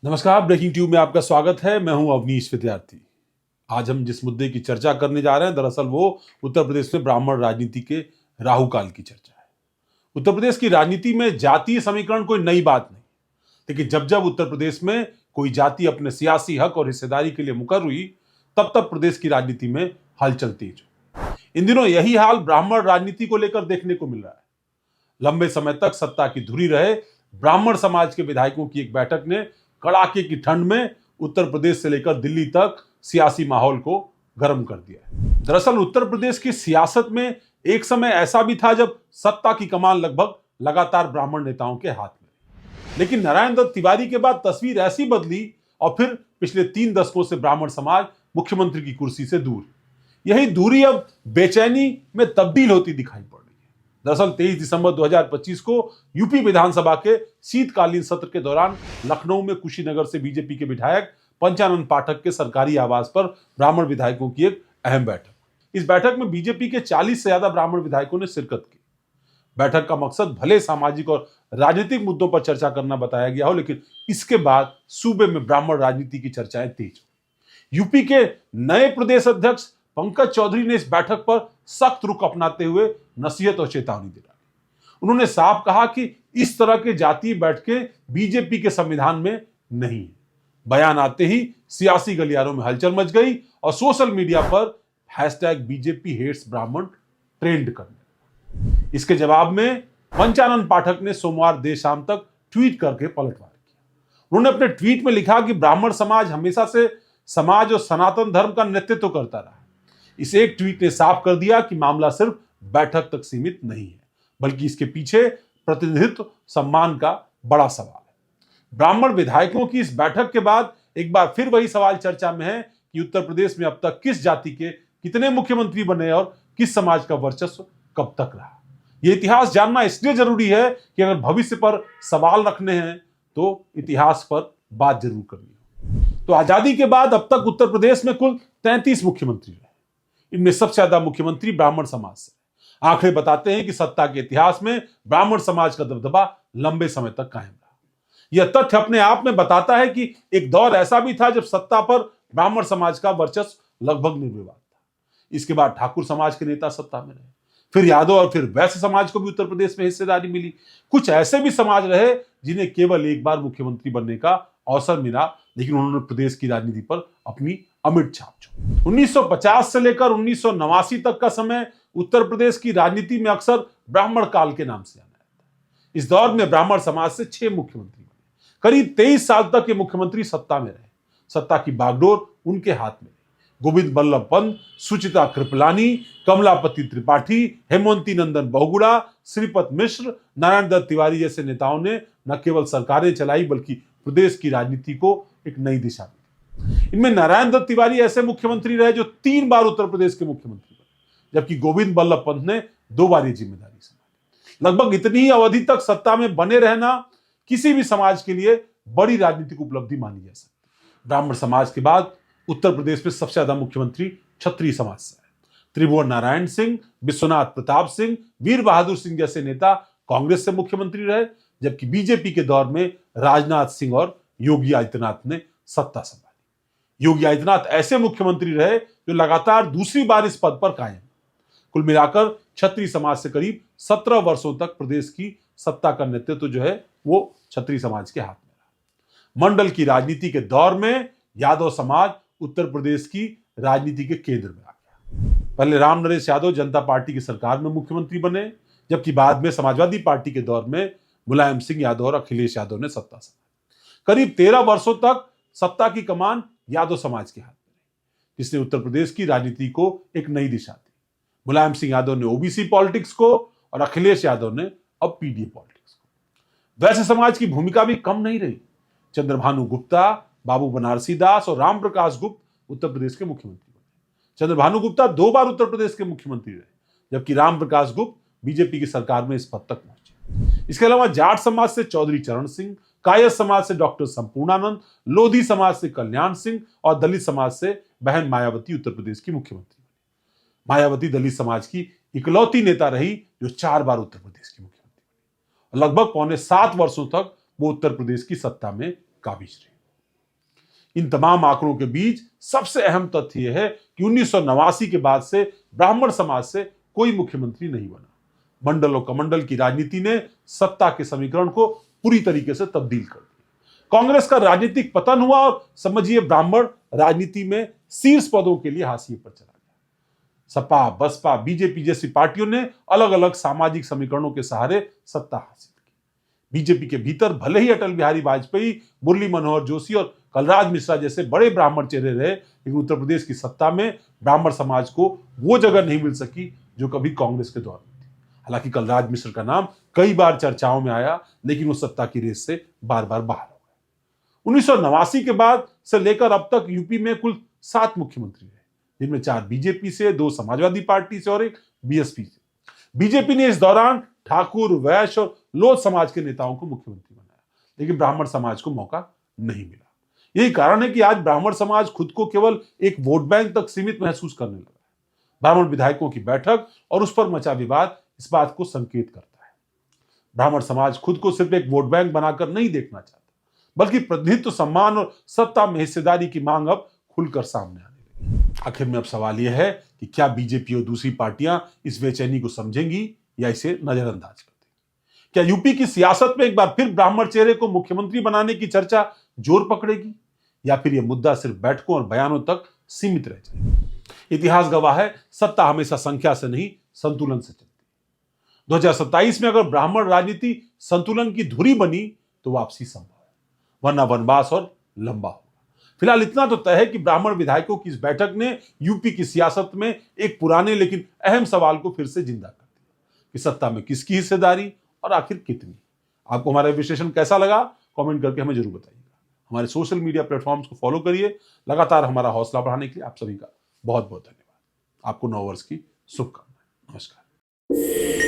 नमस्कार, breaking tube में आपका स्वागत है। मैं हूं अवनीश विद्यार्थी। आज हम जिस मुद्दे की चर्चा करने जा रहे हैं, दरअसल वो उत्तर प्रदेश में ब्राह्मण राजनीति के राहु काल की चर्चा है। उत्तर प्रदेश की राजनीति में जातीय समीकरण कोई नई बात नहीं, लेकिन जब जब उत्तर प्रदेश में कोई जाति अपने सियासी हक और हिस्सेदारी के लिए मुकर हुई, तब तब प्रदेश की राजनीति में हलचल तेज हुई। इन दिनों यही हाल ब्राह्मण राजनीति को लेकर देखने को मिल रहा है। लंबे समय तक सत्ता की धुरी रहे ब्राह्मण समाज के विधायकों की एक बैठक ने कड़ाके की ठंड में उत्तर प्रदेश से लेकर दिल्ली तक सियासी माहौल को गर्म कर दिया है। दरअसल उत्तर प्रदेश की सियासत में एक समय ऐसा भी था जब सत्ता की कमान लगभग लगातार ब्राह्मण नेताओं के हाथ में, लेकिन नारायण दत्त तिवारी के बाद तस्वीर ऐसी बदली और फिर पिछले 3 दशकों से ब्राह्मण समाज मुख्यमंत्री की कुर्सी से दूर। यही दूरी अब बेचैनी में तब्दील होती दिखाई पड़ रही है। दरअसल 23 दिसंबर 2025 को यूपी विधानसभा के शीतकालीन सत्र के दौरान लखनऊ में कुशीनगर से बीजेपी के विधायक पंचानन पाठक के सरकारी आवास पर ब्राह्मण विधायकों की एक अहम बैठक। इस बैठक में बीजेपी के 40 से ज्यादा ब्राह्मण विधायकों ने शिरकत की। बैठक का मकसद भले सामाजिक और राजनीतिक मुद्दों पर चर्चा करना बताया गया हो, लेकिन इसके बाद सूबे में ब्राह्मण राजनीति की चर्चाएं तेज हुई। यूपी के नए प्रदेश अध्यक्ष पंकज चौधरी ने इस बैठक पर सख्त रुख अपनाते हुए नसीहत और चेतावनी दी। उन्होंने साफ कहा कि इस तरह के जातीय बैठकें बीजेपी के संविधान में नहीं है। बयान आते ही सियासी गलियारों में हलचल मच गई और सोशल मीडिया पर #BJP hates ब्राह्मण ट्रेंड करने लगा। इसके जवाब में पंचानन पाठक ने सोमवार देर शाम तक ट्वीट करके पलटवार किया। उन्होंने अपने ट्वीट में लिखा कि ब्राह्मण समाज हमेशा से समाज और सनातन धर्म का नेतृत्व करता रहा है। इस एक ट्वीट ने साफ कर दिया कि मामला सिर्फ बैठक तक सीमित नहीं है, बल्कि इसके पीछे प्रतिनिधित्व सम्मान का बड़ा सवाल है। ब्राह्मण विधायकों की इस बैठक के बाद एक बार फिर वही सवाल चर्चा में है कि उत्तर प्रदेश में अब तक किस जाति के कितने मुख्यमंत्री बने और किस समाज का वर्चस्व कब तक रहा। यह इतिहास जानना इसलिए जरूरी है कि अगर भविष्य पर सवाल रखने हैं तो इतिहास पर बात जरूर करनी है। तो आजादी के बाद अब तक उत्तर प्रदेश में कुल 33 मुख्यमंत्री रहे। इनमें सबसे ज्यादा मुख्यमंत्री ब्राह्मण समाज से। आंकड़े बताते हैं कि सत्ता के इतिहास में ब्राह्मण समाज का दबदबा लंबे समय तक कायम रहा। यह तथ्य अपने आप में बताता है कि एक दौर ऐसा भी था जब सत्ता पर ब्राह्मण समाज का वर्चस्व लगभग निर्विवाद था। इसके बाद ठाकुर समाज के नेता सत्ता में रहे, फिर यादव और फिर वैश्य समाज को भी उत्तर प्रदेश में हिस्सेदारी मिली। कुछ ऐसे भी समाज रहे जिन्हें केवल एक बार मुख्यमंत्री बनने का अवसर मिला, लेकिन उन्होंने प्रदेश की राजनीति पर अपनी अमिट छाप छोड़ी। 1950 से लेकर 1989 तक का समय उत्तर प्रदेश की राजनीति में अक्सर ब्राह्मण काल के नाम से जाना जाता है। इस दौर में ब्राह्मण समाज से 6 मुख्यमंत्री बने। करीब 23 साल तक ये मुख्यमंत्री सत्ता में रहे। सत्ता की बागडोर उनके हाथ में रही। गोविंद बल्लभ पंत, सुचिता कृपलानी, कमलापति त्रिपाठी, हेमवंती नंदन बहुगुणा, श्रीपत मिश्र, नारायण दत्त तिवारी जैसे नेताओं ने न केवल सरकारें चलाई बल्कि प्रदेश की राजनीति को एक नई दिशा दी। इनमें नारायण दत्त तिवारी ऐसे मुख्यमंत्री रहे जो 3 बार उत्तर प्रदेश के मुख्यमंत्री बने, जबकि गोविंद बल्लभ पंत ने 2 बार ये जिम्मेदारी संभाली। लगभग इतनी ही अवधि तक सत्ता में बने रहना किसी भी समाज के लिए बड़ी राजनीतिक उपलब्धि मानी जा सकती है। ब्राह्मण समाज के बाद उत्तर प्रदेश में सबसे ज्यादा मुख्यमंत्री क्षत्रिय समाज से है। त्रिभुवन नारायण सिंह, विश्वनाथ प्रताप सिंह, वीर बहादुर सिंह जैसे नेता कांग्रेस से मुख्यमंत्री रहे, जबकि बीजेपी के दौर में राजनाथ सिंह और योगी आदित्यनाथ ने सत्ता संभाली। योगी आदित्यनाथ ऐसे मुख्यमंत्री रहे जो लगातार दूसरी बार इस पद पर कायम। कुल मिलाकर क्षत्रिय समाज से करीब 17 वर्षों तक प्रदेश की सत्ता का नेतृत्व जो है वो क्षत्रिय समाज के हाथ में रहा। मंडल की राजनीति के दौर में यादव समाज उत्तर प्रदेश की राजनीति के केंद्र में आ गया। पहले राम नरेश यादव जनता पार्टी की सरकार में मुख्यमंत्री बने, जबकि बाद में समाजवादी पार्टी के दौर में मुलायम सिंह यादव और अखिलेश यादव ने सत्ता संभाली। करीब 13 वर्षों तक सत्ता की कमान यादव समाज के हाथ में रही, जिसने उत्तर प्रदेश की राजनीति को एक नई दिशा दी। मुलायम सिंह यादव ने ओबीसी पॉलिटिक्स को और अखिलेश यादव ने अब पीडीए पॉलिटिक्स को। वैश्य समाज की भूमिका भी कम नहीं रही। चंद्रभानु गुप्ता, बाबू बनारसी दास और राम प्रकाश गुप्त उत्तर प्रदेश के मुख्यमंत्री बने। चंद्रभानु गुप्ता 2 बार उत्तर प्रदेश के मुख्यमंत्री रहे, जबकि राम प्रकाश गुप्त बीजेपी की सरकार में इस पद तक पहुंचे। इसके अलावा जाट समाज से चौधरी चरण सिंह, कायस्थ समाज से डॉक्टर संपूर्णानंद, लोधी समाज से कल्याण सिंह और दलित समाज से बहन मायावती उत्तर प्रदेश की मुख्यमंत्री बनी। मायावती दलित समाज की इकलौती नेता रही जो 4 बार उत्तर प्रदेश की मुख्यमंत्री बनी। लगभग 7.25 वर्षों तक वो उत्तर प्रदेश की सत्ता में काबिज रही। इन तमाम आंकड़ों के बीच सबसे अहम तथ्य यह है कि 1989 के बाद से ब्राह्मण समाज से कोई मुख्यमंत्री नहीं बना। मंडल और कमंडल की राजनीति ने सत्ता के समीकरण को पूरी तरीके से तब्दील कर दिया। कांग्रेस का राजनीतिक पतन हुआ और समझिए ब्राह्मण राजनीति में शीर्ष पदों के लिए हाशिए पर चला गया। सपा, बसपा, बीजेपी जैसी पार्टियों ने अलग अलग सामाजिक समीकरणों के सहारे सत्ता हासिल की। बीजेपी के भीतर भले ही अटल बिहारी वाजपेयी, मुरली मनोहर जोशी और कलराज मिश्रा जैसे बड़े ब्राह्मण चेहरे रहे, लेकिन उत्तर प्रदेश की सत्ता में ब्राह्मण समाज को वो जगह नहीं मिल सकी जो कभी कांग्रेस के दौर में थी। हालांकि कलराज मिश्र का नाम कई बार चर्चाओं में आया, लेकिन वो सत्ता की रेस से बार बार बाहर हो गए। 1989 के बाद से लेकर अब तक यूपी में कुल 7 मुख्यमंत्री रहे, जिनमें 4 बीजेपी से, 2 समाजवादी पार्टी से और 1 बीएसपी से। बीजेपी ने इस दौरान ठाकुर, वैश्य और लोध समाज के नेताओं को मुख्यमंत्री बनाया, लेकिन ब्राह्मण समाज को मौका नहीं मिला। यही कारण है कि आज ब्राह्मण समाज खुद को केवल एक वोट बैंक तक सीमित महसूस करने लगा है। ब्राह्मण विधायकों की बैठक और उस पर मचा विवाद इस बात को संकेत करता है। ब्राह्मण समाज खुद को सिर्फ एक वोट बैंक बनाकर नहीं देखना चाहता, बल्कि प्रतिनिधित्व, सम्मान और सत्ता में हिस्सेदारी की मांग अब खुलकर सामने आने लगी। आखिर में अब सवाल यह है कि क्या बीजेपी और दूसरी पार्टियां इस बेचैनी को समझेंगी या इसे नजरअंदाज कर देंगी? क्या यूपी की सियासत में एक बार फिर ब्राह्मण चेहरे को मुख्यमंत्री बनाने की चर्चा जोर पकड़ेगी, या फिर यह मुद्दा सिर्फ बैठकों और बयानों तक सीमित रह जाएगा? इतिहास गवाह है, सत्ता हमेशा संख्या से नहीं, संतुलन से चलती है। 2027 में अगर ब्राह्मण राजनीति संतुलन की धुरी बनी तो वापसी संभव है, वरना वनवास और लंबा होगा। फिलहाल इतना तो तय है कि ब्राह्मण विधायकों की इस बैठक ने यूपी की सियासत में एक पुराने लेकिन अहम सवाल को फिर से जिंदा कर दिया कि सत्ता में किसकी हिस्सेदारी और आखिर कितनी। आपको हमारा विश्लेषण कैसा लगा, कमेंट करके हमें जरूर बताइएगा। हमारे सोशल मीडिया प्लेटफॉर्म्स को फॉलो करिए। लगातार हमारा हौसला बढ़ाने के लिए आप सभी का बहुत बहुत धन्यवाद। आपको नव वर्ष की शुभकामनाएं। नमस्कार।